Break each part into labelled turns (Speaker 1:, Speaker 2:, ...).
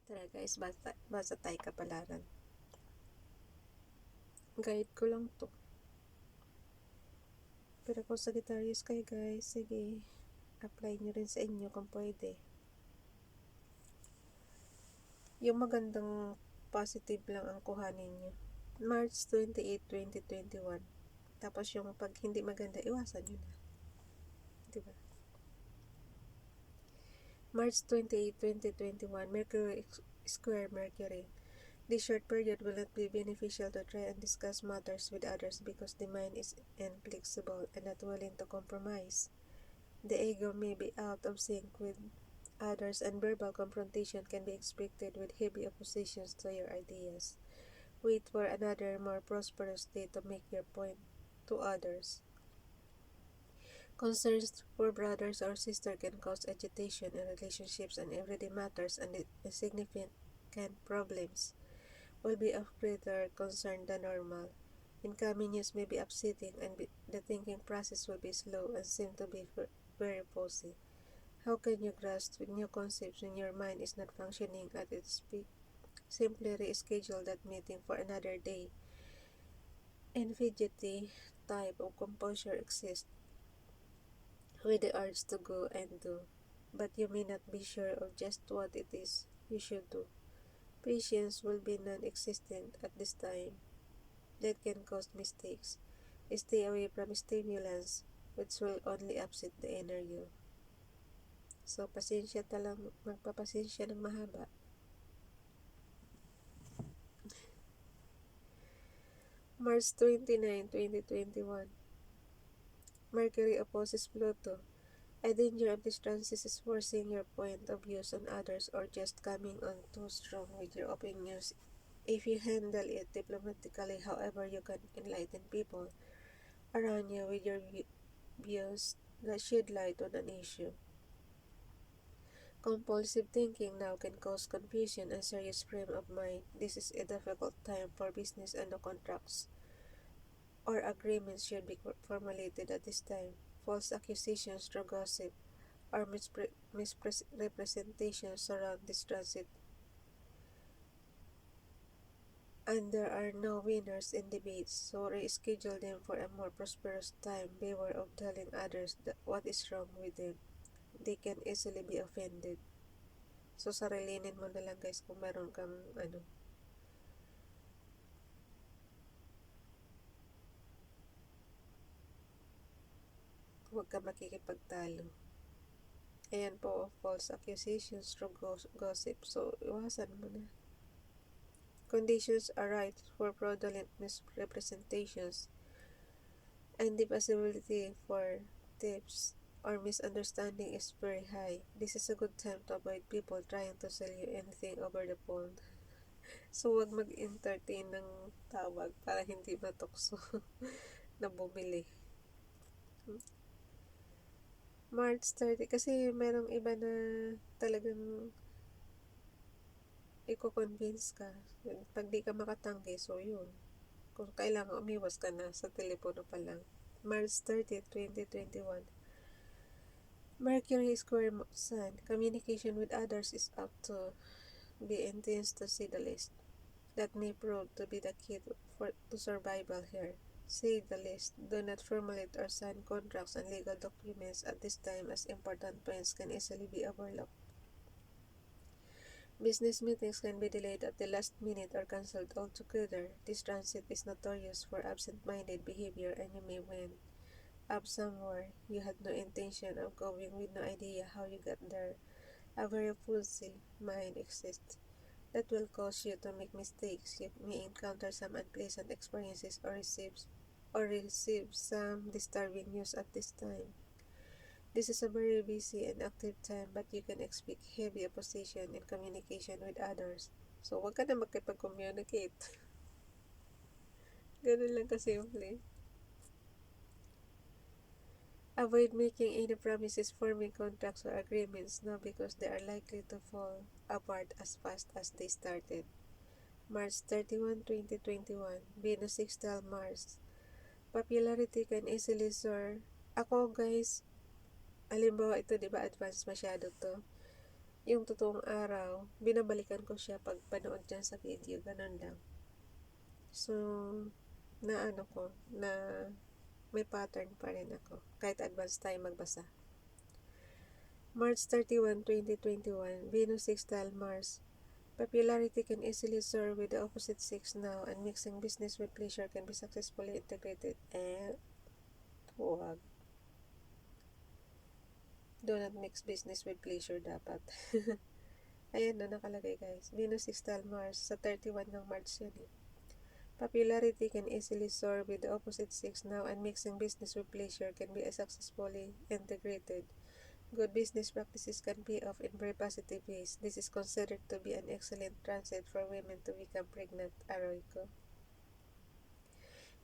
Speaker 1: Tara guys, basa tayo kapalaran. Guide ko lang to. Pero kung Sagittarius kayo guys, sige, apply nyo rin sa inyo kung pwede. Yung magandang positive lang ang kuhanin nyo. March 28, 2021. Tapos yung pag hindi maganda, iwasan nyo na. Diba? March 28, 2021, Mercury square Mercury. This short period will not be beneficial to try and discuss matters with others because the mind is inflexible and not willing to compromise. The ego may be out of sync with others and verbal confrontation can be expected with heavy oppositions to your ideas. Wait for another more prosperous day to make your point to others. Concerns for brothers or sisters can cause agitation in relationships and everyday matters, and insignificant problems will be of greater concern than normal. Incoming news may be upsetting, and the thinking process will be slow and seem to be very fuzzy. How can you grasp new concepts when your mind is not functioning at its peak? Simply reschedule that meeting for another day. And fidgety type of composure exists with the urge to go and do, but you may not be sure of just what it is you should do. Patience will be non-existent at this time. That can cause mistakes. Stay away from stimulants which will only upset the inner you. So, pasensya talang magpapasensya ng mahaba. March 29, 2021. Mercury opposes Pluto. A danger of this transit is forcing your point of views on others or just coming on too strong with your opinions. If you handle it diplomatically, however, you can enlighten people around you with your views that shed light on an issue. Compulsive thinking now can cause confusion and serious frame of mind. This is a difficult time for business and the contracts or agreements should be formulated at this time. False accusations through gossip or misrepresentations surround this transit, and there are no winners in debates, so reschedule them for a more prosperous time. Beware of telling others what is wrong with them. They can easily be offended. So, sarilinin mo na lang guys kung meron kang huwag ka makikipagtalo. Ayan po, false accusations through gossip. So, iwasan mo na. Conditions are right for fraudulent misrepresentations, and the possibility for tips or misunderstanding is very high. This is a good time to avoid people trying to sell you anything over the phone. So, huwag mag-entertain ng tawag para hindi matukso na bumili. March 30, kasi merong iba na talagang i-convince ka. Pag di ka makatanggi, so yun. Kung kailangan umiwas ka na sa telepono pa lang. March 30, 2021. Mercury square Sun. Communication with others is up to be intense to say the least. That may prove to be the key to survival here. Say the least. Do not formulate or sign contracts and legal documents at this time, as important points can easily be overlooked. Business meetings can be delayed at the last minute or cancelled altogether. This transit is notorious for absent-minded behavior, and you may wind up somewhere you had no intention of going with no idea how you got there. A very fuzzy mind exists that will cause you to make mistakes. You may encounter some unpleasant experiences or receive some disturbing news at this time. This is a very busy and active time, but you can expect heavy opposition in communication with others. So, wag ka na makipag-communicate. Ganun lang kasimple. Avoid making any promises, forming contracts or agreements now because they are likely to fall apart as fast as they started. March 31, 2021. Venus sextile Mars. Popularity can easily soar. Ako guys, halimbawa ito, di ba, advanced masyado to. yung totoong araw, binabalikan ko siya pag panood dyan sa video, ganun lang. So, na ano ko, na may pattern pa rin ako, kahit advance tayo magbasa. March 31, 2021, Venus sextile Mars. Popularity can easily soar with the opposite sex now, and mixing business with pleasure can be successfully integrated. Huwag. Do not mix business with pleasure dapat. Ayan na nakalagay guys. Venus sextile Mars. Sa 31 ng March yun eh. Popularity can easily soar with the opposite sex now, and mixing business with pleasure can be successfully integrated. Good business practices can pay off in very positive ways. This is considered to be an excellent transit for women to become pregnant. Aroy ko.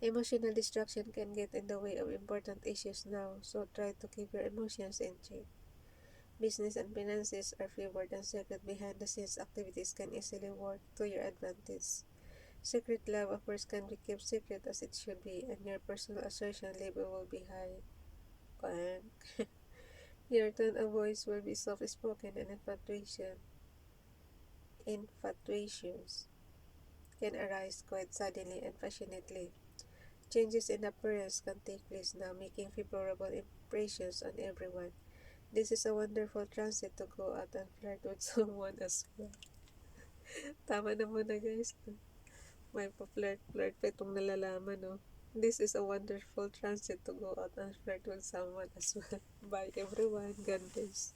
Speaker 1: Emotional distraction can get in the way of important issues now, so try to keep your emotions in check. Business and finances are favored, and secret behind the scenes activities can easily work to your advantage. Secret love affairs can be kept secret as it should be, and your personal assertion level will be high. Your tone of voice will be soft-spoken, and infatuations can arise quite suddenly and passionately. Changes in appearance can take place now, making favorable impressions on everyone. This is a wonderful transit to go out and flirt with someone as well. Tama na muna guys. May pa-flirt-flirt pa itong nalalaman, no? This is a wonderful transit to go out and flirt with someone as well. Bye everyone. God bless.